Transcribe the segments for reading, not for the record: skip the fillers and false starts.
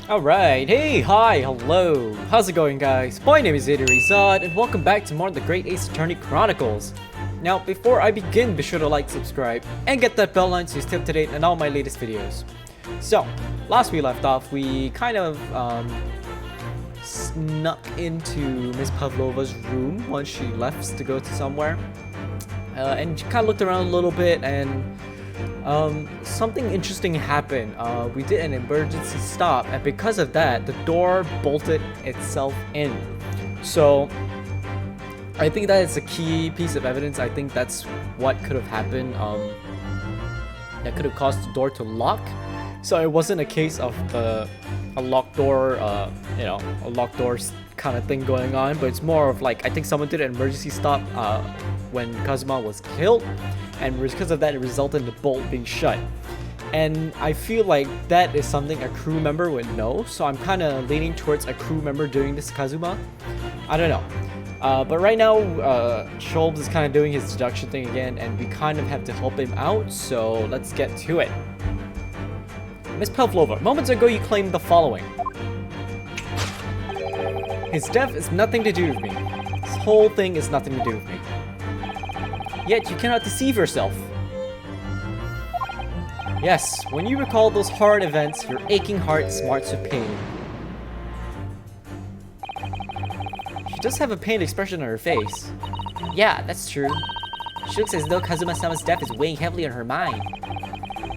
Alright, hey, hi, hello, how's it going guys? My name is ZetaRayZod and welcome back to more of the Great Ace Attorney Chronicles. Now, before I begin, be sure to like, subscribe, and get that bell icon so you stay up to date on all my latest videos. So, last we left off, we kind of snuck into Miss Pavlova's room once she left to go to somewhere. And she kind of looked around a little bit and something interesting happened. We did an emergency stop, and because of that, the door bolted itself in. So I think that is a key piece of evidence. I think that's what could have happened. That could have caused the door to lock. So it wasn't a case of a locked door, a locked door kind of thing going on, but it's more of like I think someone did an emergency stop when Kazuma was killed, and because of that it resulted in the bolt being shut. And I feel like that is something a crew member would know, so I'm kind of leaning towards a crew member doing this Kazuma. I don't know. But right now, Sholmes is kind of doing his deduction thing again, and we kind of have to help him out, so let's get to it. Miss Pavlova, moments ago you claimed the following. His death is nothing to do with me. This whole thing is nothing to do with me. Yet you cannot deceive yourself. Yes, when you recall those hard events, your aching heart smarts with pain. She does have a pained expression on her face. Yeah, that's true. She looks as though Kazuma-sama's death is weighing heavily on her mind.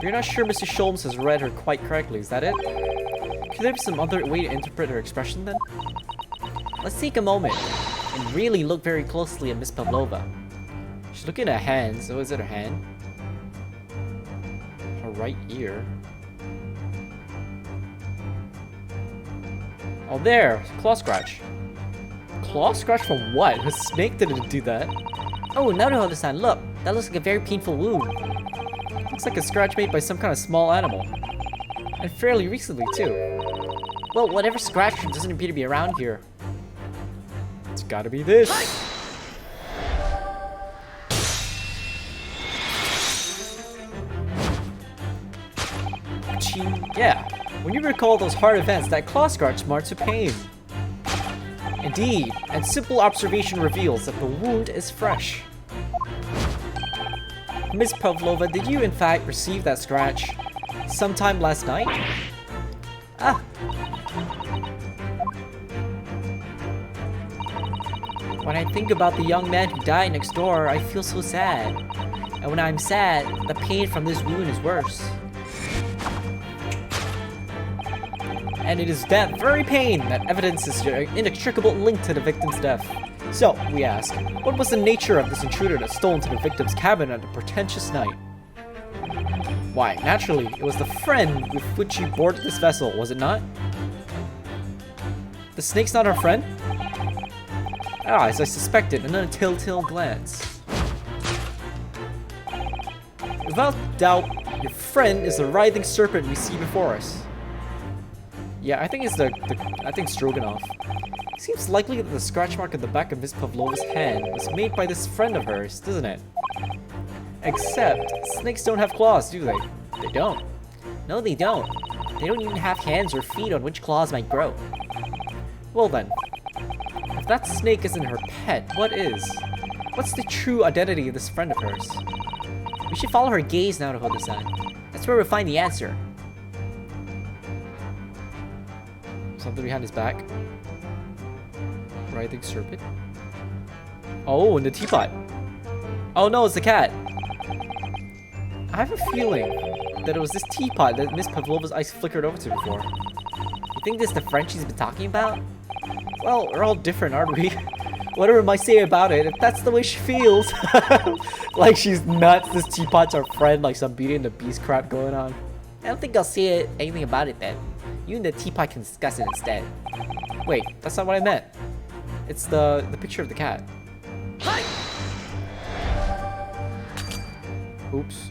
You're not sure Mr. Sholmes has read her quite correctly, is that it? Could there be some other way to interpret her expression then? Let's take a moment and really look very closely at Miss Pavlova. She's looking at her hands. Oh, is it her hand? Her right ear. Oh, there! Claw scratch. Claw scratch from what? Her snake didn't do that. Oh, Naruto-san, look! That looks like a very painful wound. Looks like a scratch made by some kind of small animal. And fairly recently, too. Well, whatever scratch doesn't appear to be around here. It's gotta be this. Yeah, when you recall those hard events, that claw scratch marks with pain. Indeed, and simple observation reveals that the wound is fresh. Miss Pavlova, did you in fact receive that scratch sometime last night? Ah. When I think about the young man who died next door, I feel so sad. And when I'm sad, the pain from this wound is worse. And it is that very pain that evidences your inextricable link to the victim's death. So, we ask, what was the nature of this intruder that stole into the victim's cabin on a pretentious night? Why, naturally, it was the friend with which she boarded this vessel, was it not? The snake's not our friend? Ah, as I suspected, and then a telltale glance. Without doubt, your friend is the writhing serpent we see before us. Yeah, I think it's I think Stroganoff. It seems likely that the scratch mark on the back of Miss Pavlova's hand was made by this friend of hers, doesn't it? Except, snakes don't have claws, do they? They don't. No, they don't. They don't even have hands or feet on which claws might grow. Well then, if that snake isn't her pet, what is? What's the true identity of this friend of hers? We should follow her gaze now to Hoda-san. That's where we'll find the answer. Something behind his back. Writhing serpent. Oh, and the teapot. Oh no, it's the cat. I have a feeling that it was this teapot that Miss Pavlova's eyes flickered over to before. You think this is the friend she's been talking about? Well, we're all different, aren't we? Whatever might say about it, if that's the way she feels. Like she's nuts, this teapot's our friend, like some Beauty and the Beast crap going on. I don't think I'll say anything about it then. You and the teapot can discuss it instead. Wait, that's not what I meant. It's the picture of the cat. Hi. Oops.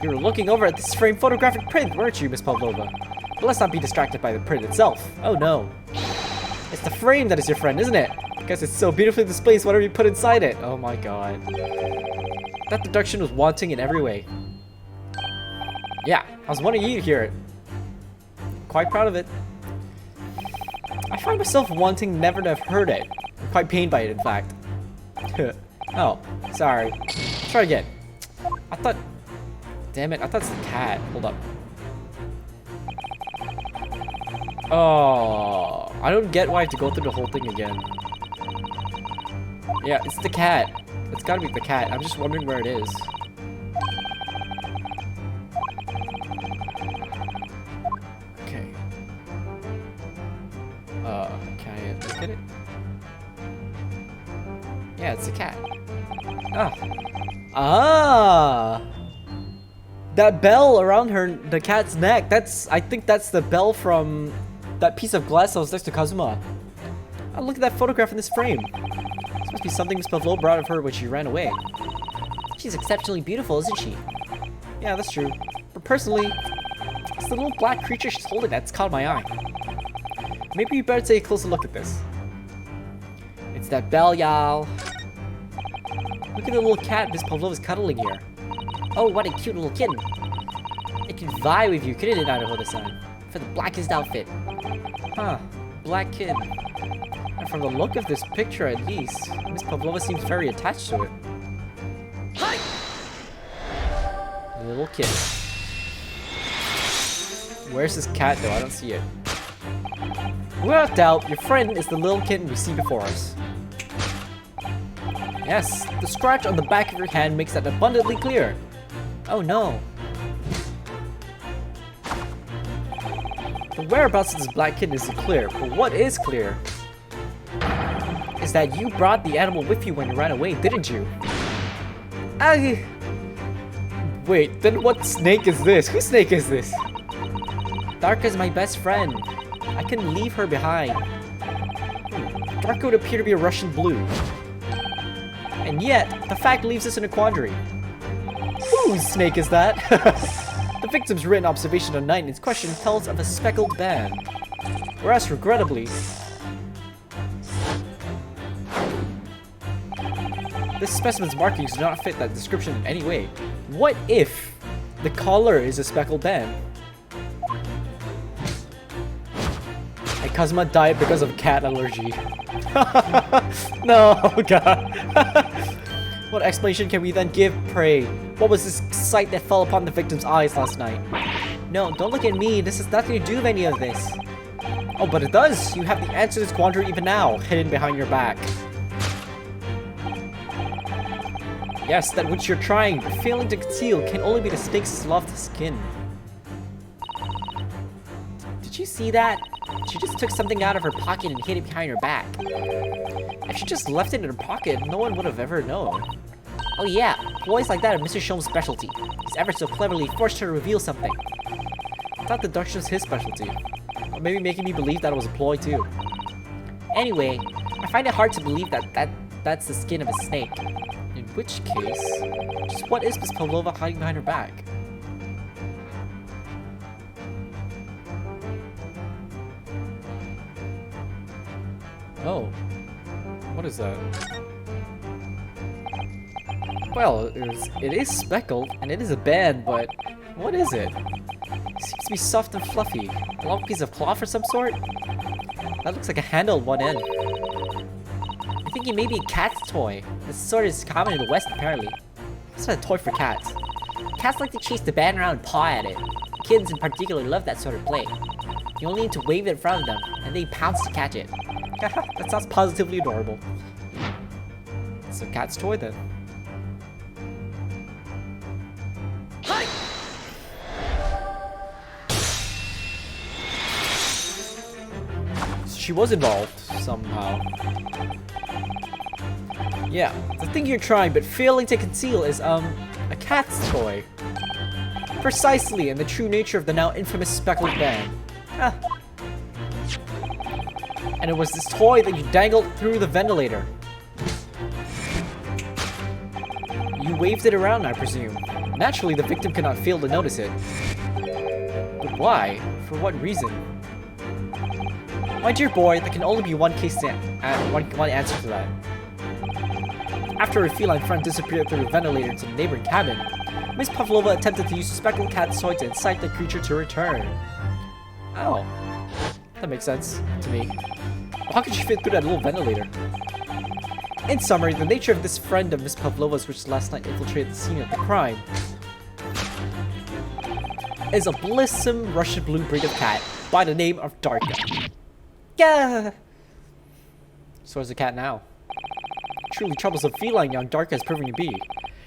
You were looking over at this framed photographic print, weren't you, Miss Pavlova? But let's not be distracted by the print itself. Oh no. It's the frame that is your friend, isn't it? Because it's so beautifully displays whatever you put inside it. Oh my god. That deduction was wanting in every way. Yeah, I was wanting you to hear it. quite proud of it. I find myself wanting never to have heard it. I'm quite pained by it, in fact. Oh, sorry. Let's try again. I thought... Damn it, I thought it's the cat. Hold up. Oh, I don't get why I have to go through the whole thing again. Yeah, it's the cat. It's gotta be the cat. I'm just wondering where it is. Okay. Can I look at it? Yeah, it's the cat. Ah! That bell around the cat's neck, I think that's the bell from that piece of glass that was next to Kazuma. Oh, look at that photograph in this frame. This must be something Miss Pavlova brought of her when she ran away. She's exceptionally beautiful, isn't she? Yeah, that's true. But personally, it's the little black creature she's holding that's caught my eye. Maybe you better take a closer look at this. It's that bell, y'all. Look at the little cat Miss Pavlova's cuddling here. Oh, what a cute little kitten. It could vie with you, couldn't it, Idaho-san? For the blackest outfit. Huh, black kitten. And from the look of this picture, at least, Miss Pavlova seems very attached to it. Hi! Little kitten. Where's this cat, though? I don't see it. Without doubt, your friend is the little kitten we see before us. Yes, the scratch on the back of your hand makes that abundantly clear. Oh no. The whereabouts of this black kitten isn't clear, but what is clear is that you brought the animal with you when you ran away, didn't you? Wait, then what snake is this? Whose snake is this? Darka is my best friend. I couldn't leave her behind. Darka would appear to be a Russian blue. And yet, the fact leaves us in a quandary. Whose snake is that? The victim's written observation on 9 in question tells of a speckled band. Whereas, regrettably, this specimen's markings do not fit that description in any way. What if the collar is a speckled band? And Kazuma died because of cat allergy. No, God. What explanation can we then give, pray? What was this sight that fell upon the victim's eyes last night? No, don't look at me. This has nothing to do with any of this. Oh, but it does. You have the answer to this quandary even now, hidden behind your back. Yes, that which you're trying, but failing to conceal, can only be the snake's soft skin. Did you see that? She just took something out of her pocket and hid it behind her back. If she just left it in her pocket, no one would have ever known. Oh yeah, ploys like that are Mr. Shome's specialty. He's ever so cleverly forced her to reveal something. I thought deduction was his specialty. Or maybe making me believe that it was a ploy too. Anyway, I find it hard to believe that's the skin of a snake. In which case, just what is Miss Pavlova hiding behind her back? Oh, what is that? Well, it is speckled, and it is a band, but what is it? It seems to be soft and fluffy. A long piece of cloth of some sort? That looks like a handle at one end. I'm thinking maybe a cat's toy. This sort is common in the West, apparently. It's not a toy for cats. Cats like to chase the band around and paw at it. Kids in particular love that sort of play. You only need to wave it in front of them, and they pounce to catch it. That sounds positively adorable. It's a cat's toy then. Hi! So she was involved somehow. Yeah, the thing you're trying but failing to conceal is a cat's toy. Precisely, and the true nature of the now infamous speckled band. And it was this toy that you dangled through the ventilator. You waved it around, I presume. Naturally, the victim could not fail to notice it. But why? For what reason? My dear boy, there can only be one one answer to that. After her feline friend disappeared through the ventilator into the neighboring cabin, Miss Pavlova attempted to use the speckled cat's toy to incite the creature to return. Oh. that makes sense to me. How could she fit through that little ventilator? In summary, the nature of this friend of Miss Pavlova's, which last night infiltrated the scene of the crime, is a blissome Russian blue breed of cat by the name of Darka. Yeah. So is the cat now. Truly troublesome feline young Darka is proving to be.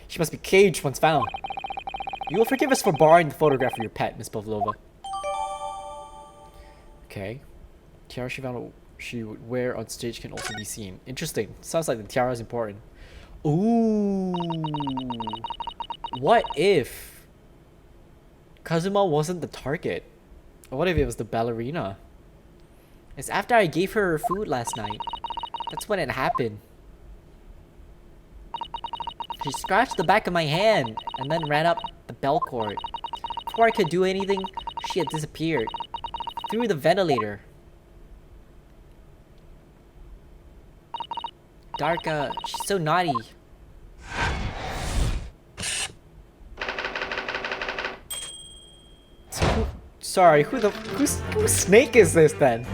She must be caged once found. You will forgive us for borrowing the photograph of your pet, Miss Pavlova. Okay. Tiara she found she would wear on stage can also be seen. Interesting. Sounds like the tiara is important. Ooh. What if Kazuma wasn't the target? Or what if it was the ballerina? It's after I gave her her food last night. That's when it happened. She scratched the back of my hand and then ran up the bell cord. Before I could do anything, she had disappeared. Through the ventilator. Darka, she's so naughty. So sorry, whose snake is this then?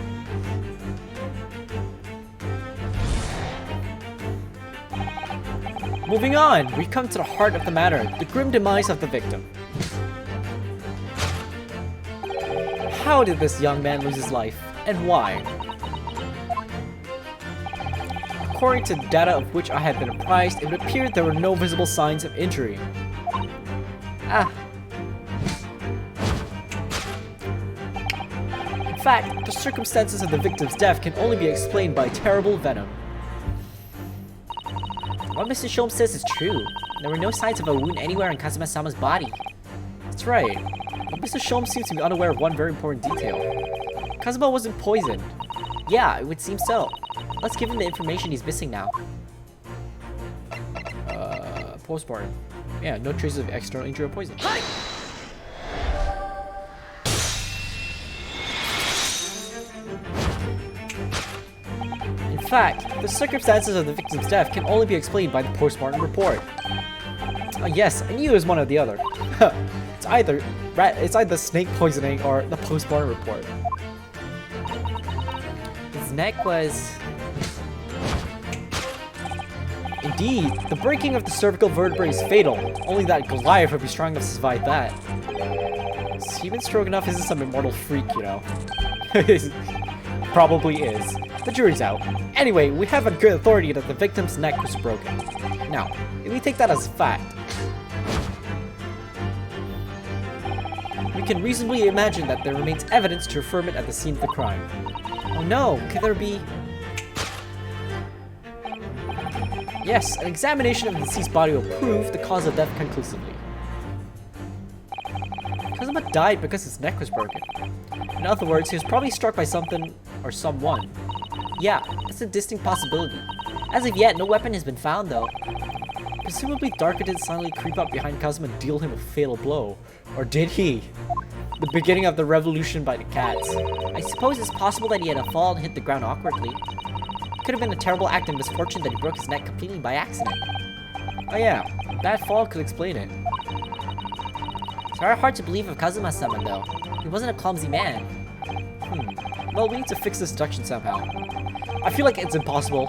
Moving on, we come to the heart of the matter, the grim demise of the victim. How did this young man lose his life, and why? According to data of which I had been apprised, it would appear there were no visible signs of injury. In fact, the circumstances of the victim's death can only be explained by terrible venom. What Mr. Shom says is true. There were no signs of a wound anywhere on Kazuma-sama's body. That's right. But Mr. Shom seems to be unaware of one very important detail. Kazuma wasn't poisoned. Yeah, it would seem so. Let's give him the information he's missing now. Postmortem. Yeah, no traces of external injury or poison. In fact, the circumstances of the victim's death can only be explained by the postmortem report. Yes, I knew it was one or the other. It's either snake poisoning or the postmortem report. His neck was... Indeed, the breaking of the cervical vertebrae is fatal. Only that Goliath would be strong enough to survive that. Seaman Stroganoff isn't some immortal freak, you know. Probably is. The jury's out. Anyway, we have a good authority that the victim's neck was broken. Now, if we take that as fact, we can reasonably imagine that there remains evidence to affirm it at the scene of the crime. Oh no, could there be... Yes, an examination of the deceased body will prove the cause of death conclusively. Kazuma died because his neck was broken. In other words, he was probably struck by something or someone. Yeah, that's a distinct possibility. As of yet, no weapon has been found though. Presumably Darka didn't silently creep up behind Kazuma and deal him a fatal blow. Or did he? The beginning of the revolution by the cats. I suppose it's possible that he had a fall and hit the ground awkwardly. Could have been a terrible act of misfortune that he broke his neck completely by accident. Oh yeah, that fall could explain it. It's very hard to believe of Kazuma-sama though. He wasn't a clumsy man. Well, we need to fix this deduction somehow. I feel like it's impossible.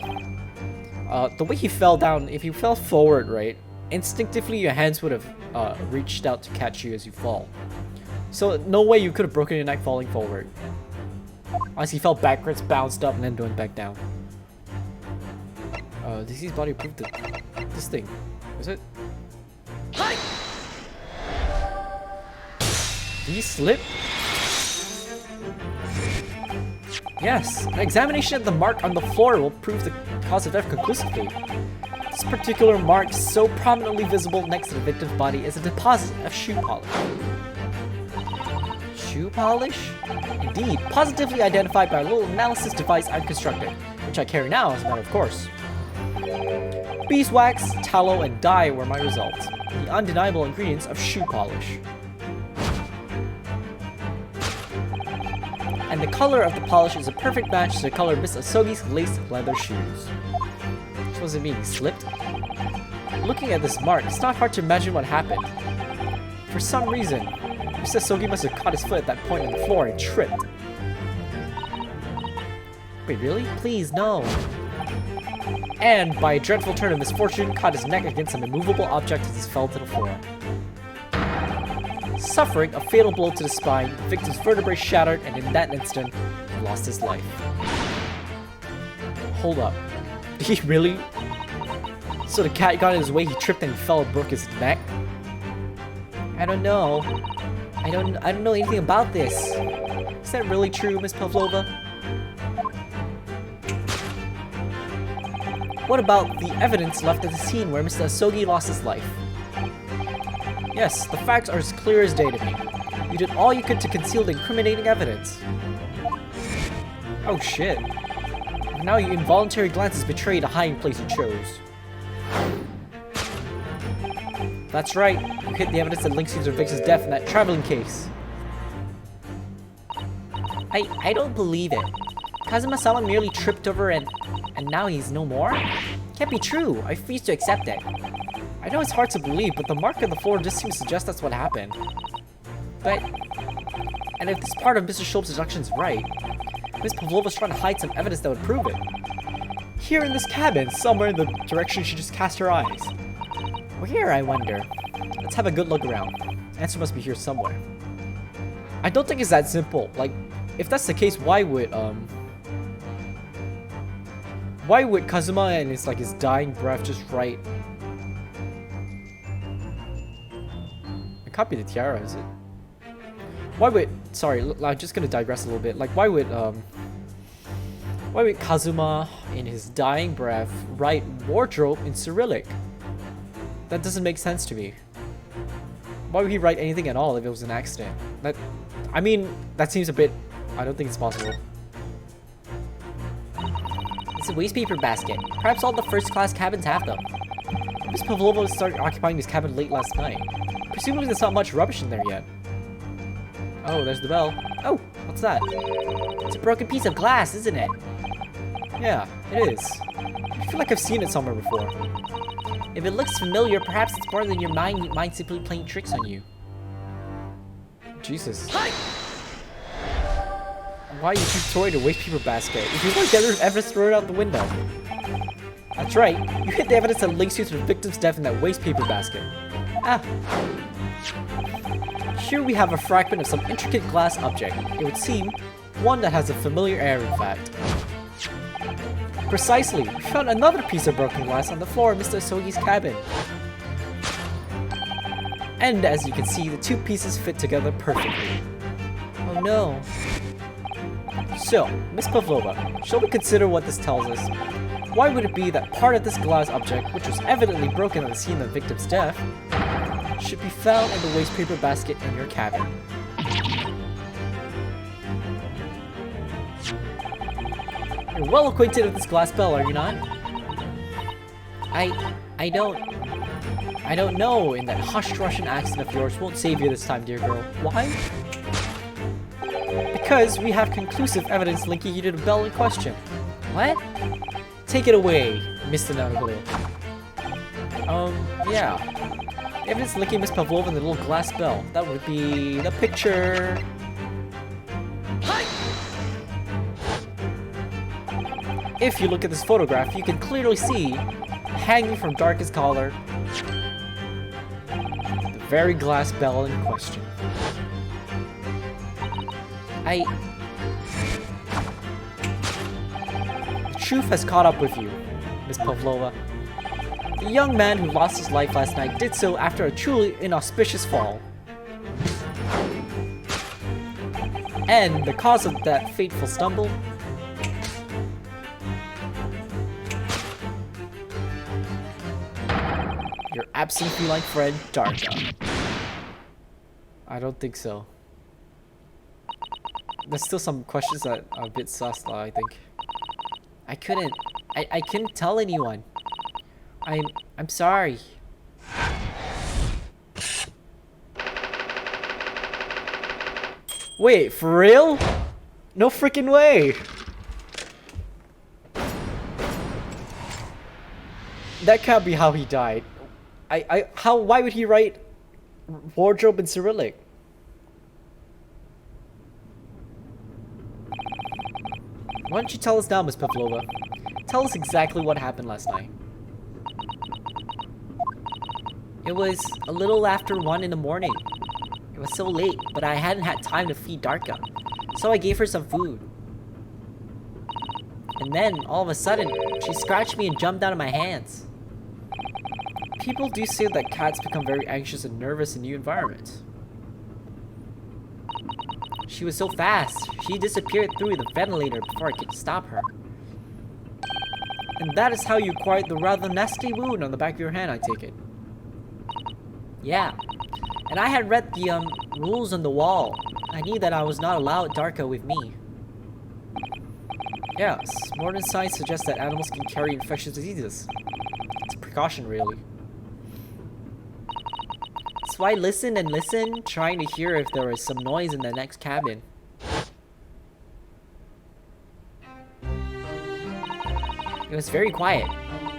The way he fell down, if you fell forward, right, instinctively your hands would have reached out to catch you as you fall. So no way you could have broken your neck falling forward. Unless he fell backwards, bounced up, and then went back down. Deceased body proved this thing. Is it? Did he slip? Yes, an examination of the mark on the floor will prove the cause of death conclusively. This particular mark, so prominently visible next to the victim's body, is a deposit of shoe polish. Shoe polish? Indeed, positively identified by a little analysis device I've constructed, which I carry now as a matter of course. Beeswax, tallow, and dye were my results, the undeniable ingredients of shoe polish. And the color of the polish is a perfect match to the color of Miss Asogi's laced leather shoes. So what does it mean, he slipped? Looking at this mark, it's not hard to imagine what happened. For some reason, Miss Asogi must have caught his foot at that point on the floor and tripped. Wait, really? Please, no. And, by a dreadful turn of misfortune, caught his neck against an immovable object as he fell to the floor. Suffering a fatal blow to the spine, the victim's vertebrae shattered, and in that instant, he lost his life. Hold up. Did he really? So the cat got in his way, he tripped and fell and broke his neck? I don't know. I don't know anything about this. Is that really true, Miss Pavlova? What about the evidence left at the scene where Mr. Asogi lost his life? Yes, the facts are as clear as day to me. You did all you could to conceal the incriminating evidence. Oh shit. Now your involuntary glances betray the hiding place you chose. That's right, you hid the evidence that links you to the victim's death in that traveling case. I don't believe it. Kazuma-sama merely tripped over and now he's no more? Can't be true, I refuse to accept it. I know it's hard to believe, but the mark on the floor just seems to suggest that's what happened. And if this part of Mr. Schultz's deduction is right, Miss Pavlova's trying to hide some evidence that would prove it. Here in this cabin, somewhere in the direction she just cast her eyes. Where, I wonder? Let's have a good look around. Answer must be here somewhere. I don't think it's that simple. Like, if that's the case, why would Kazuma and his dying breath just write? It can't be the tiara, is it? Why would, sorry, I'm just gonna digress a little bit. Like, why would Kazuma, in his dying breath, write wardrobe in Cyrillic? That doesn't make sense to me. Why would he write anything at all if it was an accident? I mean, that seems a bit, I don't think it's possible. It's a waste paper basket. Perhaps all the first-class cabins have them. Miss Pavlova started occupying this cabin late last night. Presumably there's not much rubbish in there yet. Oh, there's the bell. Oh, what's that? It's a broken piece of glass, isn't it? Yeah, it is. I feel like I've seen it somewhere before. If it looks familiar, perhaps it's more than your mind simply playing tricks on you. Jesus. Why you keep throwing a waste paper basket? If you want to get rid of evidence, throw it out the window. That's right. You hid the evidence that links you to the victim's death in that waste paper basket. Ah. Here we have a fragment of some intricate glass object. It would seem one that has a familiar air, in fact. Precisely. We found another piece of broken glass on the floor of Mr. Asogi's cabin. And as you can see, the two pieces fit together perfectly. Oh no. So, Miss Pavlova, shall we consider what this tells us? Why would it be that part of this glass object, which was evidently broken on the scene of the victim's death, should be found in the waste paper basket in your cabin? You're well acquainted with this glass bell, are you not? I don't know, and that hushed Russian accent of yours won't save you this time, dear girl. Why? Because we have conclusive evidence linking you to the bell in question. What? Take it away, Mr. Nanoglu. Yeah. Evidence linking Miss Pavlova and the little glass bell. That would be the picture. If you look at this photograph, you can clearly see, hanging from darkest collar, the very glass bell in question. The truth has caught up with you, Miss Pavlova. The young man who lost his life last night did so after a truly inauspicious fall. And the cause of that fateful stumble? Your absent feline friend, Darka. I don't think so. There's still some questions that are a bit sus though, I think. I couldn't tell anyone. I'm sorry. Wait, for real? No freaking way! That can't be how he died. Why would he write wardrobe in Cyrillic? Why don't you tell us now, Miss Pavlova? Tell us exactly what happened last night. It was a little after 1 in the morning. It was so late, but I hadn't had time to feed Darka, so I gave her some food. And then, all of a sudden, she scratched me and jumped out of my hands. People do say that cats become very anxious and nervous in new environments. She was so fast, she disappeared through the ventilator before I could stop her. And that is how you acquired the rather nasty wound on the back of your hand, I take it. Yeah, and I had read the rules on the wall. I knew that I was not allowed Darka with me. Yes, modern science suggests that animals can carry infectious diseases. It's a precaution, really. So I listened and listened, trying to hear if there was some noise in the next cabin. It was very quiet.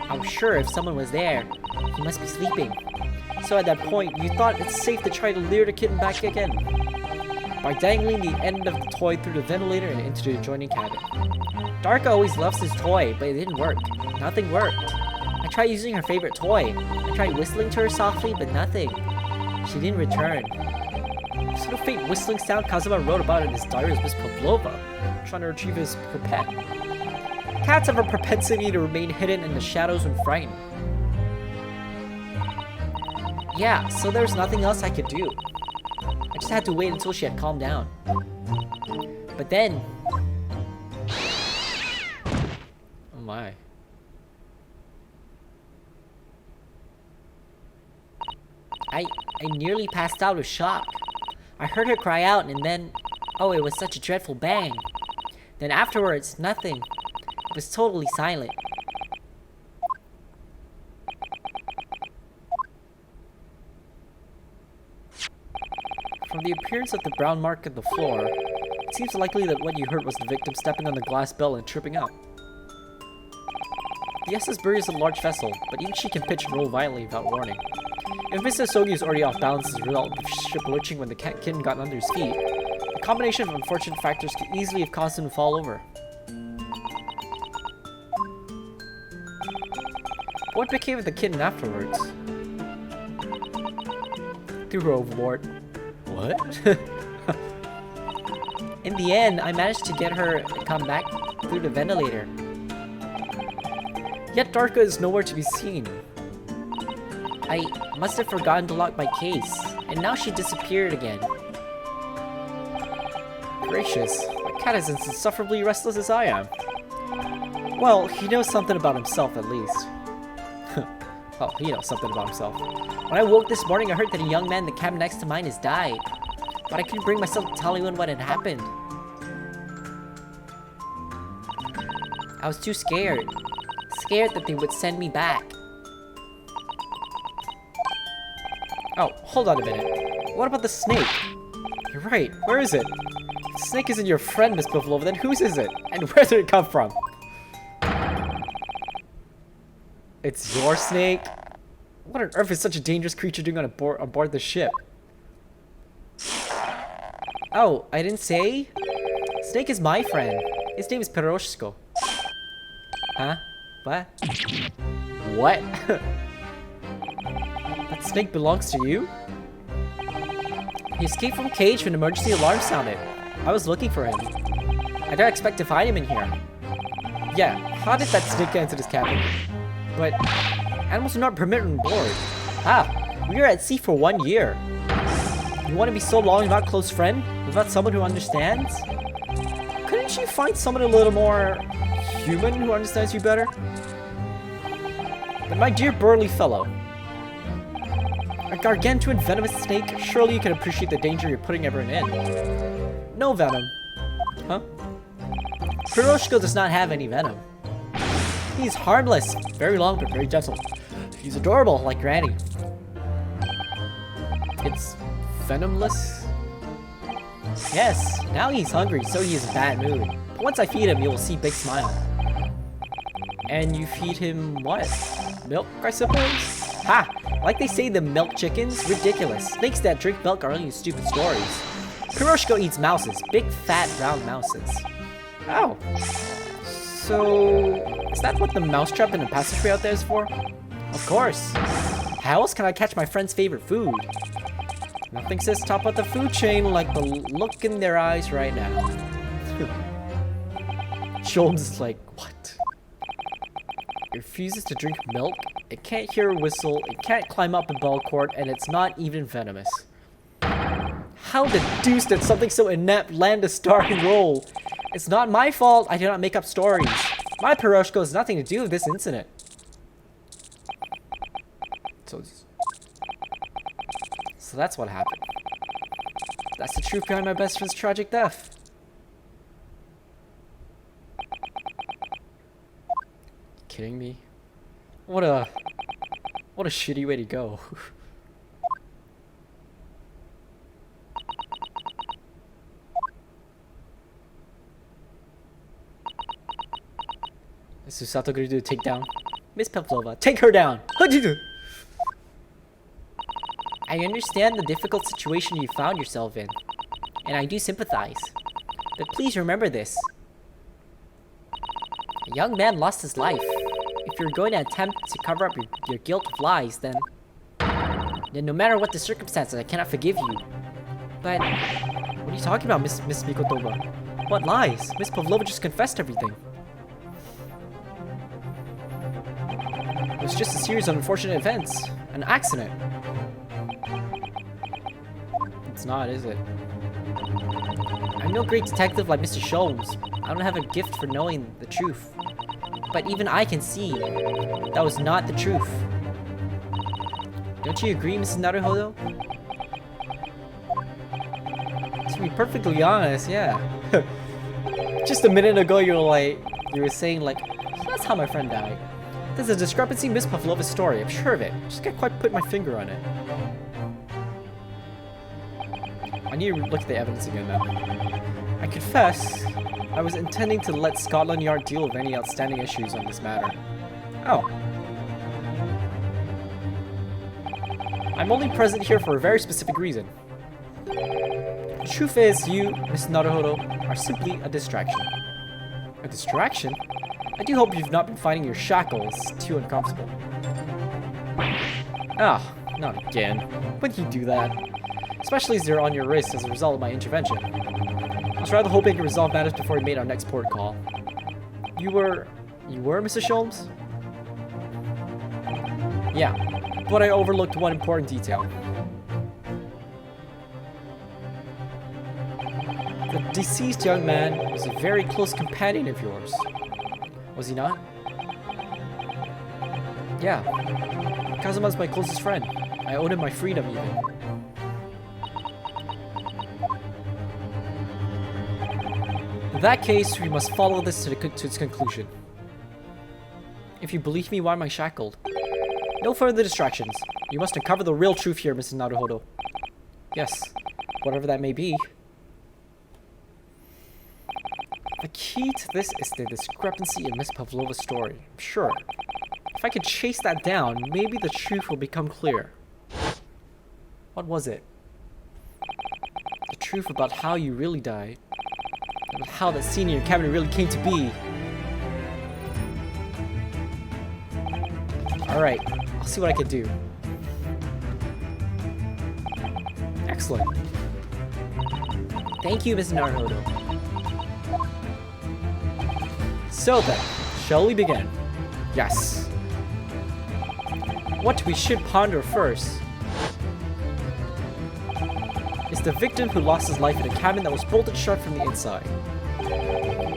I was sure if someone was there, he must be sleeping. So at that point, you thought it's safe to try to lure the kitten back again by dangling the end of the toy through the ventilator and into the adjoining cabin. Darka always loves his toy, but it didn't work. Nothing worked. I tried using her favorite toy. I tried whistling to her softly, but nothing. She didn't return. What sort of faint whistling sound Kazuma wrote about in his diary as Miss Pavlova, trying to retrieve her pet. Cats have a propensity to remain hidden in the shadows when frightened. Yeah, so there was nothing else I could do. I just had to wait until she had calmed down. But then... Oh my. I nearly passed out with shock. I heard her cry out and then... Oh, it was such a dreadful bang. Then afterwards, nothing. It was totally silent. From the appearance of the brown mark on the floor, it seems likely that what you heard was the victim stepping on the glass bell and tripping out. The SS Burly is a large vessel, but even she can pitch and roll violently without warning. If Mr. Sogi is already off balance as a result of the ship lurching when the kitten got under his feet, a combination of unfortunate factors could easily have caused him to fall over. What became of the kitten afterwards? Threw her overboard. What? In the end, I managed to get her to come back through the ventilator. Yet Darka is nowhere to be seen. I must have forgotten to lock my case, and now she disappeared again. Gracious, my cat is as insufferably restless as I am. Well, he knows something about himself at least. Well, he knows something about himself. When I woke this morning, I heard that a young man in the cabin next to mine has died. But I couldn't bring myself to tell anyone what had happened. I was too scared. Scared that they would send me back. Oh, hold on a minute. What about the snake? You're right, where is it? If the snake isn't your friend, Miss Pavlova, then whose is it? And where did it come from? It's your snake? What on earth is such a dangerous creature doing on aboard the ship? Oh, I didn't say? Snake is my friend. His name is Piroshko. Huh? What? What? That snake belongs to you? He escaped from cage when an emergency alarm sounded. I was looking for him. I don't expect to find him in here. Yeah, how did that snake get into this cabin? But animals are not permitted on board. Ah, we were at sea for 1 year. You want to be so long without a close friend? Without someone who understands? Couldn't you find someone a little more human who understands you better? But my dear burly fellow, a gargantuan venomous snake, surely you can appreciate the danger you're putting everyone in. No venom. Huh? Piroshko does not have any venom. He's harmless, very long but very gentle. He's adorable, like Granny. It's venomless? Yes, now he's hungry, so he is in a bad mood. But once I feed him, you will see big smile. And you feed him what? Milk, I suppose? Ha! Like they say the milk chickens? Ridiculous. Snakes that drink milk are only stupid stories. Piroshko eats mouses, big fat round mouses. Oh. So, is that what the mousetrap in the passageway out there is for? Of course. How else can I catch my friend's favorite food? Nothing says top of the food chain like the look in their eyes right now. Sholmes is like, what? It refuses to drink milk, it can't hear a whistle, it can't climb up a bell cord, and it's not even venomous. How the deuce did something so inept land a starring role? It's not my fault, I do not make up stories. My Piroshko has nothing to do with this incident. So that's what happened. That's the truth behind my best friend's tragic death. Kidding me? What a shitty way to go. Is Susato gonna do a takedown? Miss Pavlova, take her down! How'd you do? I understand the difficult situation you found yourself in, and I do sympathize. But please remember this. A young man lost his life. If you're going to attempt to cover up your guilt with lies, then no matter what the circumstances, I cannot forgive you. But what are you talking about, Miss Mikotova? What lies? Miss Pavlova just confessed everything. It was just a series of unfortunate events. An accident. It's not, is it? I'm no great detective like Mr. Sholmes. I don't have a gift for knowing the truth. But even I can see that was not the truth. Don't you agree, Mrs. Naruhodo? To be perfectly honest, yeah. Just a minute ago, you were saying like, that's how my friend died. There's a discrepancy in Miss Pavlova's story, I'm sure of it. Just can't quite put my finger on it. I need to look at the evidence again now. I confess, I was intending to let Scotland Yard deal with any outstanding issues on this matter. Oh. I'm only present here for a very specific reason. The truth is, you, Miss Naruhodo, are simply a distraction. A distraction? I do hope you've not been finding your shackles too uncomfortable. Ah, not again. When did you do that? Especially as they're on your wrist as a result of my intervention. I was rather hoping to resolve matters before we made our next port call. You were, Mr. Sholmes? Yeah, but I overlooked one important detail. The deceased young man was a very close companion of yours. Was he not? Yeah. Kazuma's my closest friend. I owed him my freedom even. In that case, we must follow this to its conclusion. If you believe me, why am I shackled? No further distractions. You must uncover the real truth here, Mrs. Naruhodo. Yes, whatever that may be. The key to this is the discrepancy in Miss Pavlova's story. I'm sure. If I could chase that down, maybe the truth will become clear. What was it? The truth about how you really died. About how that scene in your cabin really came to be. Alright, I'll see what I can do. Excellent. Thank you, Ms. Naruhodo. So then, shall we begin? Yes. What we should ponder first is the victim who lost his life in a cabin that was bolted shut from the inside.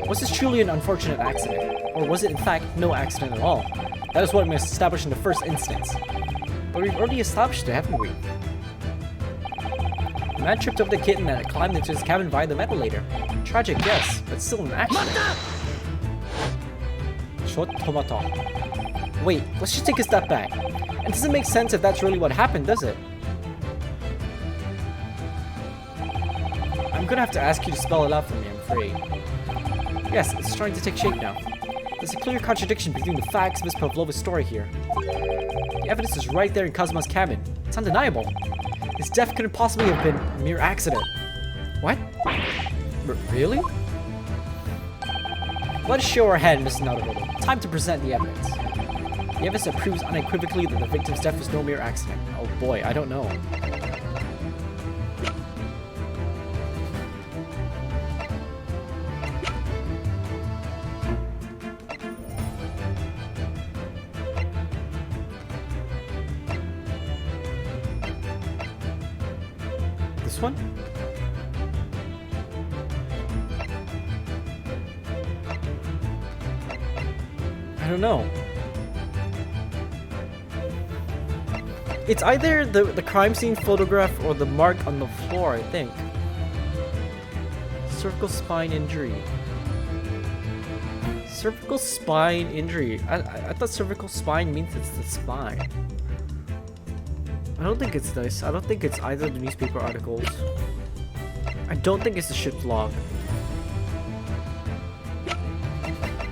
Was this truly an unfortunate accident? Or was it in fact no accident at all? That is what we must establish in the first instance. But we've already established it, haven't we? The man tripped over the kitten and climbed into his cabin via the ventilator. Tragic, yes, but still an accident. Short tomato. Wait, let's just take a step back. It doesn't make sense if that's really what happened, does it? I'm gonna have to ask you to spell it out for me, I'm afraid. Yes, it's starting to take shape now. There's a clear contradiction between the facts of Miss Pavlova's story here. The evidence is right there in Kazuma's cabin. It's undeniable. His death couldn't possibly have been a mere accident. What? Really? Let's show our hand, Mr. Naruhodo. Time to present the evidence. The evidence that proves unequivocally that the victim's death was no mere accident. Oh boy, I don't know. This one? I don't know. It's either the crime scene photograph or the mark on the floor, I think. Cervical spine injury. Cervical spine injury. I thought cervical spine means it's the spine. I don't think it's this. I don't think it's either the newspaper articles. I don't think it's the ship's log.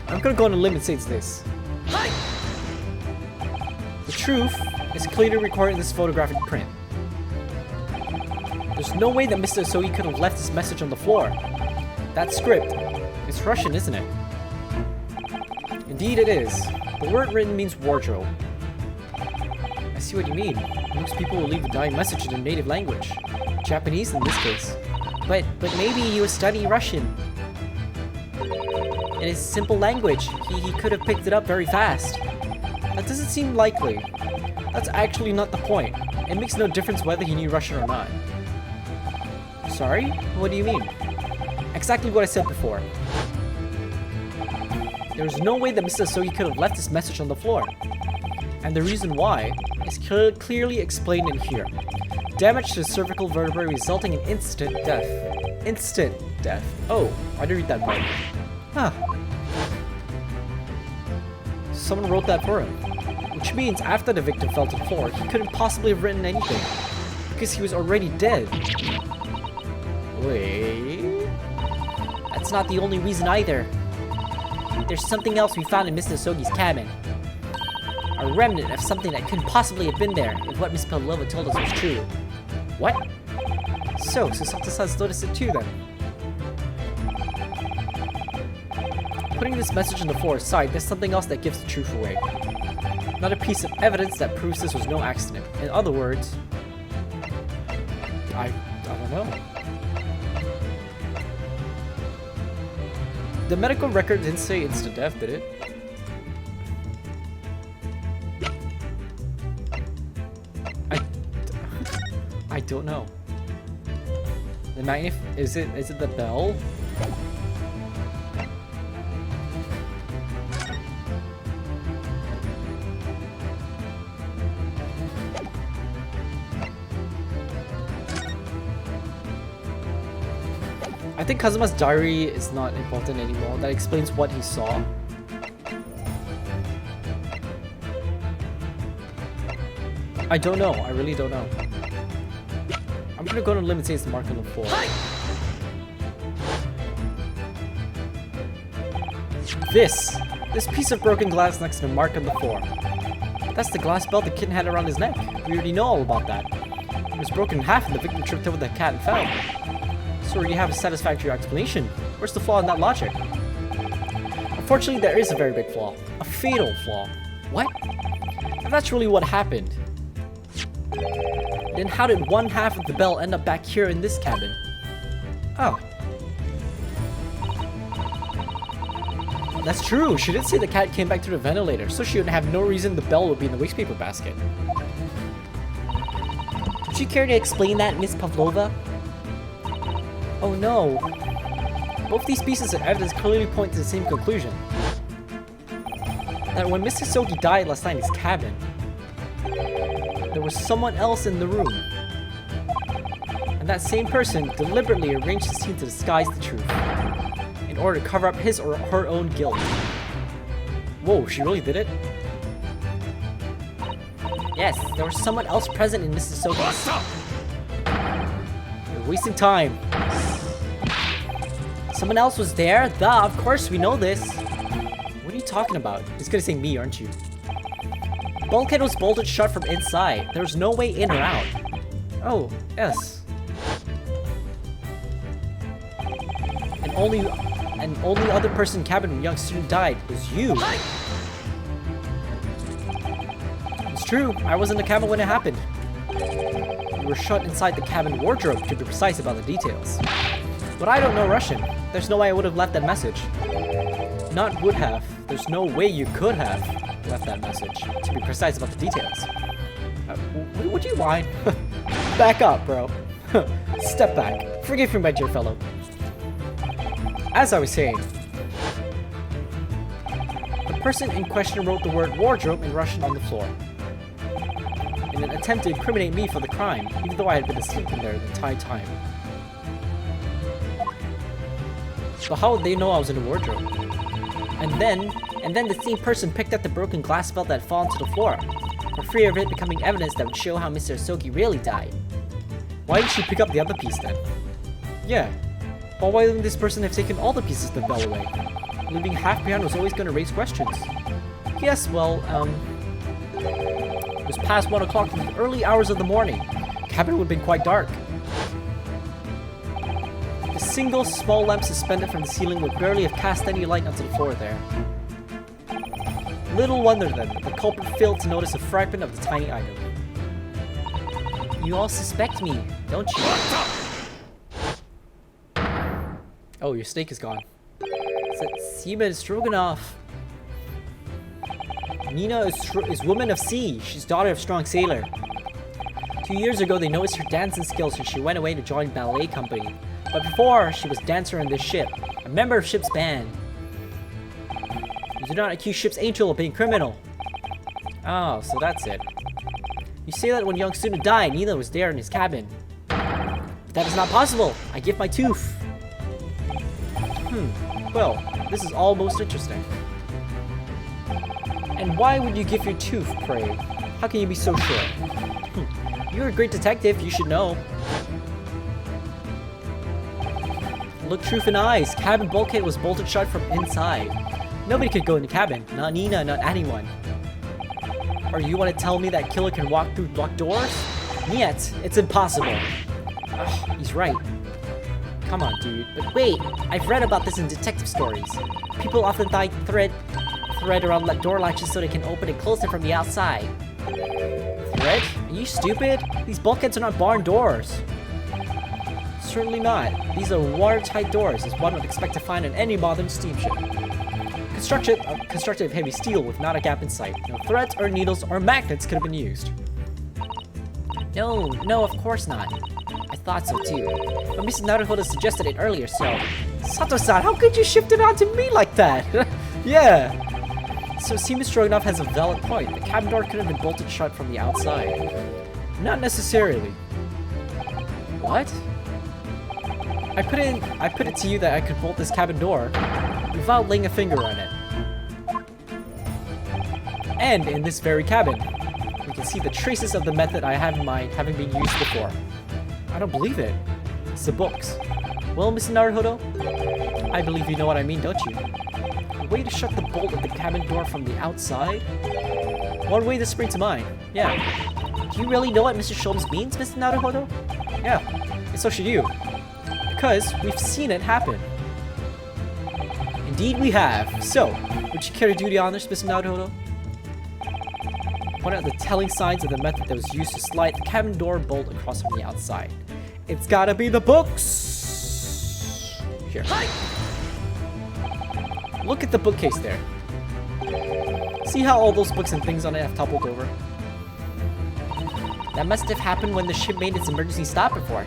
I'm gonna go on a limb and say it's this. The truth is clearly recorded in this photographic print. There's no way that Mr. Asogi could have left this message on the floor. That script, it's Russian, isn't it? Indeed it is. The word written means wardrobe. I see what you mean. Most people will leave a dying message in their native language. Japanese in this case. But maybe he was studying Russian. In his simple language, he could have picked it up very fast. That doesn't seem likely. That's actually not the point. It makes no difference whether he knew Russian or not. Sorry? What do you mean? Exactly what I said before. There's no way that Mr. Asogi could have left this message on the floor. And the reason why is clearly explained in here. Damage to the cervical vertebrae resulting in instant death. Instant death. Oh, I didn't read that right. Huh. Someone wrote that for him. Which means after the victim fell to the floor, he couldn't possibly have written anything. Because he was already dead. Wait... That's not the only reason either. There's something else we found in Mr. Asogi's cabin. A remnant of something that couldn't possibly have been there if what Miss Pavlova told us was true. What? So Sasata-san's noticed it too then. Putting this message on the floor aside, there's something else that gives the truth away. Another piece of evidence that proves this was no accident. In other words... I don't know. The medical record didn't say instant death, did it? I don't know. The is it the bell? I think Kazuma's diary is not important anymore. That explains what he saw. I don't know. I really don't know. I'm gonna go to limit say it's the mark on the floor. This piece of broken glass next to the mark on the floor. That's the glass belt the kitten had around his neck. We already know all about that. It was broken in half and the victim tripped over the cat and fell. So you have a satisfactory explanation. Where's the flaw in that logic? Unfortunately, there is a very big flaw. A fatal flaw. What? If that's really what happened, then how did one half of the bell end up back here in this cabin? Oh. That's true. She did say the cat came back through the ventilator, so she would have no reason the bell would be in the waste paper basket. Would you care to explain that, Miss Pavlova? Oh no. Both these pieces of evidence clearly point to the same conclusion. That when Mr. Asogi died last night in his cabin, there was someone else in the room. And that same person deliberately arranged the scene to disguise the truth, in order to cover up his or her own guilt. Whoa, she really did it? Yes, there was someone else present in Mrs. Asogi's... You're wasting time. Someone else was there? Duh, of course we know this. What are you talking about? It's gonna say me, aren't you? Bulkhead was bolted shut from inside. There was no way in or out. Oh, yes. And and only other person in the cabin when young student died was you. It's true, I was in the cabin when it happened. You were shut inside the cabin wardrobe, to be precise about the details. But I don't know Russian. There's no way I would have left that message. Not would have. There's no way you could have left that message, to be precise about the details. Would you mind? Back up, bro. Step back. Forgive me, my dear fellow. As I was saying, the person in question wrote the word wardrobe in Russian on the floor in an attempt to incriminate me for the crime, even though I had been asleep in there the entire time. But how would they know I was in the wardrobe? And then the same person picked up the broken glass belt that had fallen to the floor, for fear of it becoming evidence that would show how Mr. Asogi really died. Why did she pick up the other piece then? Yeah, but why didn't this person have taken all the pieces that fell away? Leaving half behind was always going to raise questions. Yes, well, it was past 1 o'clock in the early hours of the morning. The cabin would have been quite dark. A single small lamp suspended from the ceiling would barely have cast any light onto the floor there. Little wonder then that the culprit failed to notice a fragment of the tiny item. You all suspect me, don't you? Oh, your steak is gone. It's that seaman Stroganoff. Nina is woman of sea. She's daughter of strong sailor. 2 years ago, they noticed her dancing skills and she went away to join ballet company. But before, she was dancer on this ship, a member of ship's band. You do not accuse ship's angel of being criminal. Oh, so that's it. You say that when young student died, Nina was there in his cabin. But that is not possible. I give my tooth. Well, this is all most interesting. And why would you give your tooth, pray? How can you be so sure? You're a great detective, you should know. Look truth in eyes. Cabin bulkhead was bolted shut from inside. Nobody could go in the cabin. Not Nina, not anyone. Or you want to tell me that killer can walk through locked doors? Yet, it's impossible. Ugh, he's right. Come on, dude. But wait, I've read about this in detective stories. People often tie thread around door latches so they can open and close it from the outside. Thread? Are you stupid? These bulkheads are not barn doors. Certainly not. These are watertight doors, as one would expect to find on any modern steamship. Constructed of heavy steel with not a gap in sight. No threads or needles or magnets could have been used. No, of course not. I thought so too. But Mrs. Naruhodo suggested it earlier, so... Sato-san, how could you shift it onto me like that? Yeah. So Seaman Stroganoff has a valid point. The cabin door could have been bolted shut from the outside. Not necessarily. What? I put it to you that I could bolt this cabin door without laying a finger on it. And in this very cabin, we can see the traces of the method I have in mind having been used before. I don't believe it. It's the books. Well, Mr. Naruhodo, I believe you know what I mean, don't you? A way to shut the bolt of the cabin door from the outside? One way to spring to mind. Yeah. Do you really know what Mr. Sholmes means, Mr. Naruhodo? Yeah, and so should you. Because we've seen it happen. Indeed we have. So, would you care to do the honors, Mr. Naruhodo? Point out the telling signs of the method that was used to slide the cabin door bolt across from the outside. It's gotta be the books! Here. Look at the bookcase there. See how all those books and things on it have toppled over? That must have happened when the ship made its emergency stop before.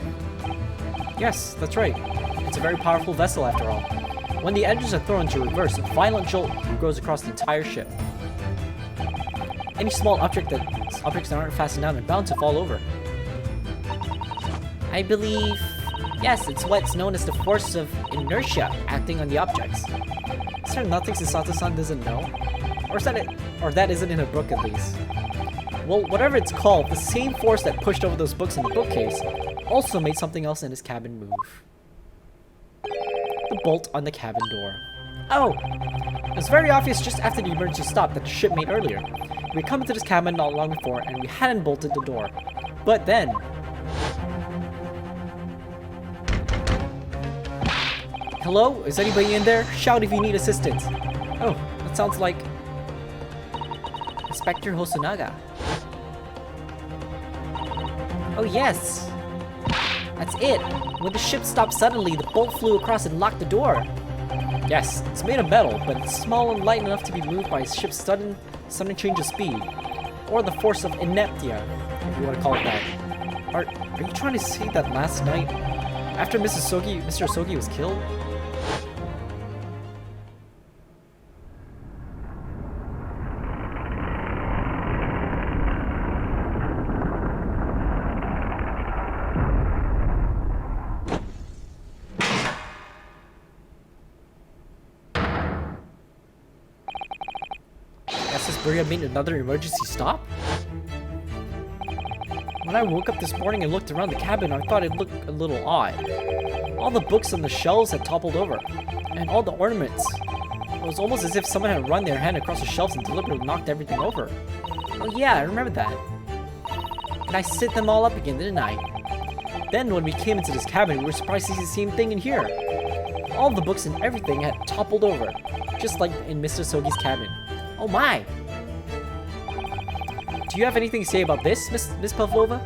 Yes, that's right. It's a very powerful vessel after all. When the engines are thrown into reverse, a violent jolt goes across the entire ship. Any small objects that aren't fastened down are bound to fall over. I believe... Yes, it's what's known as the force of inertia acting on the objects. Is there nothing Sasato-san doesn't know? Or that isn't in a book at least? Well, whatever it's called, the same force that pushed over those books in the bookcase also made something else in his cabin move. The bolt on the cabin door. Oh! It was very obvious just after the emergency stop that the ship made earlier. We had come into this cabin not long before, and we hadn't bolted the door. But then... Hello? Is anybody in there? Shout if you need assistance. Oh, that sounds like Inspector Hosonaga. Oh yes! That's it! When the ship stopped suddenly, the bolt flew across and locked the door. Yes, it's made of metal, but it's small and light enough to be moved by a ship's sudden change of speed. Or the force of inertia, if you want to call it that. Are you trying to say that last night, after Mr. Sogi was killed? Burya made another emergency stop? When I woke up this morning and looked around the cabin, I thought it looked a little odd. All the books on the shelves had toppled over, and all the ornaments. It was almost as if someone had run their hand across the shelves and deliberately knocked everything over. Oh yeah, I remember that. And I set them all up again, didn't I? Then when we came into this cabin, we were surprised to see the same thing in here. All the books and everything had toppled over, just like in Mr. Sogi's cabin. Oh my! Do you have anything to say about this, Miss Pavlova?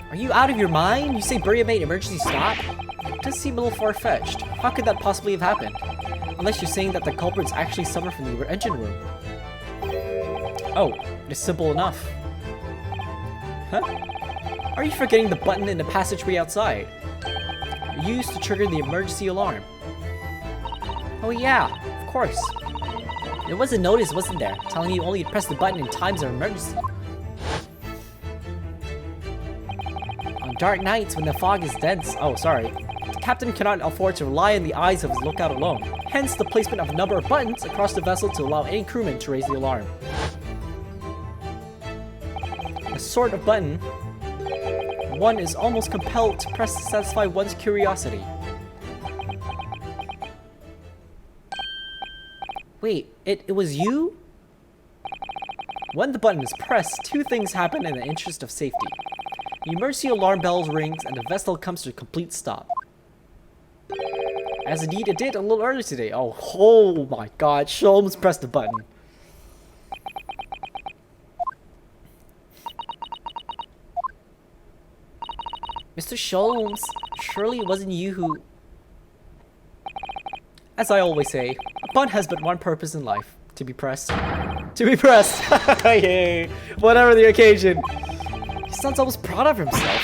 Are you out of your mind? You say Burya made emergency stop? It does seem a little far-fetched. How could that possibly have happened? Unless you're saying that the culprit's actually someone from the engine room. Oh, it's simple enough. Huh? Are you forgetting the button in the passageway outside? Used to trigger the emergency alarm. Oh yeah, of course. There was a notice, wasn't there, telling you only to press the button in times of emergency. On dark nights when the fog is dense, the captain cannot afford to rely on the eyes of his lookout alone. Hence the placement of a number of buttons across the vessel to allow any crewman to raise the alarm. A sort of button one is almost compelled to press to satisfy one's curiosity. Wait, it was you? When the button is pressed, two things happen in the interest of safety. The emergency alarm bell rings and the vessel comes to a complete stop. As indeed it did a little earlier today. Oh my god, Sholmes pressed the button. Mr. Sholmes, surely it wasn't you who... As I always say, a button has but one purpose in life. To be pressed. To be pressed! Yay! Whatever the occasion. He sounds almost proud of himself.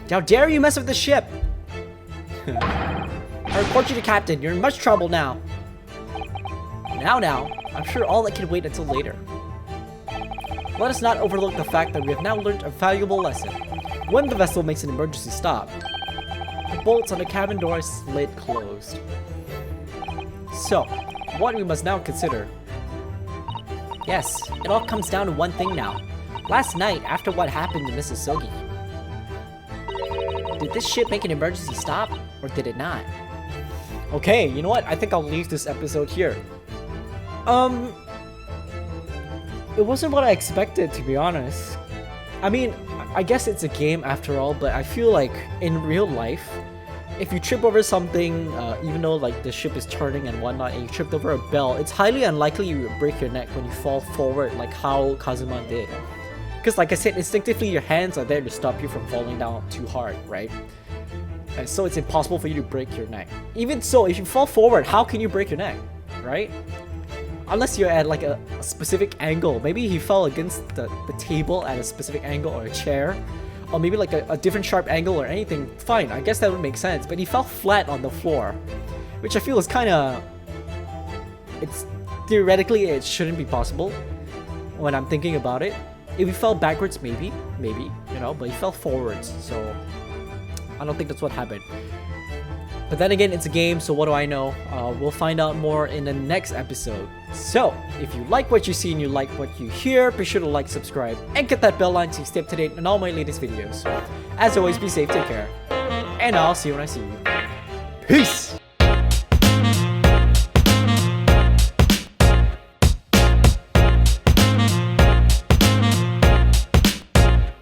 How dare you mess with the ship! I report you to Captain. You're in much trouble now. Now, I'm sure all that can wait until later. Let us not overlook the fact that we have now learned a valuable lesson. When the vessel makes an emergency stop, the bolts on the cabin door slid closed. So, what we must now consider. Yes, it all comes down to one thing now. Last night, after what happened to Mrs. Sogi, did this ship make an emergency stop, or did it not? Okay, you know what? I think I'll leave this episode here. It wasn't what I expected, to be honest. I mean, I guess it's a game after all, but I feel like in real life, if you trip over something, even though like the ship is turning and whatnot, and you tripped over a bell, it's highly unlikely you would break your neck when you fall forward like how Kazuma did. Because like I said, instinctively your hands are there to stop you from falling down too hard, right? And so it's impossible for you to break your neck. Even so, if you fall forward, how can you break your neck, right? Unless you're at like a specific angle. Maybe he fell against the table at a specific angle, or a chair, or maybe like a different sharp angle or anything. Fine, I guess that would make sense. But he fell flat on the floor, which I feel is kind of... It's theoretically it shouldn't be possible when I'm thinking about it. If he fell backwards, maybe, you know, but he fell forwards, so I don't think that's what happened. But then again, it's a game, so what do I know? We'll find out more in the next episode. So, if you like what you see and you like what you hear, be sure to like, subscribe, and get that bell line so you stay up to date on all my latest videos. As always, be safe, take care, and I'll see you when I see you. Peace!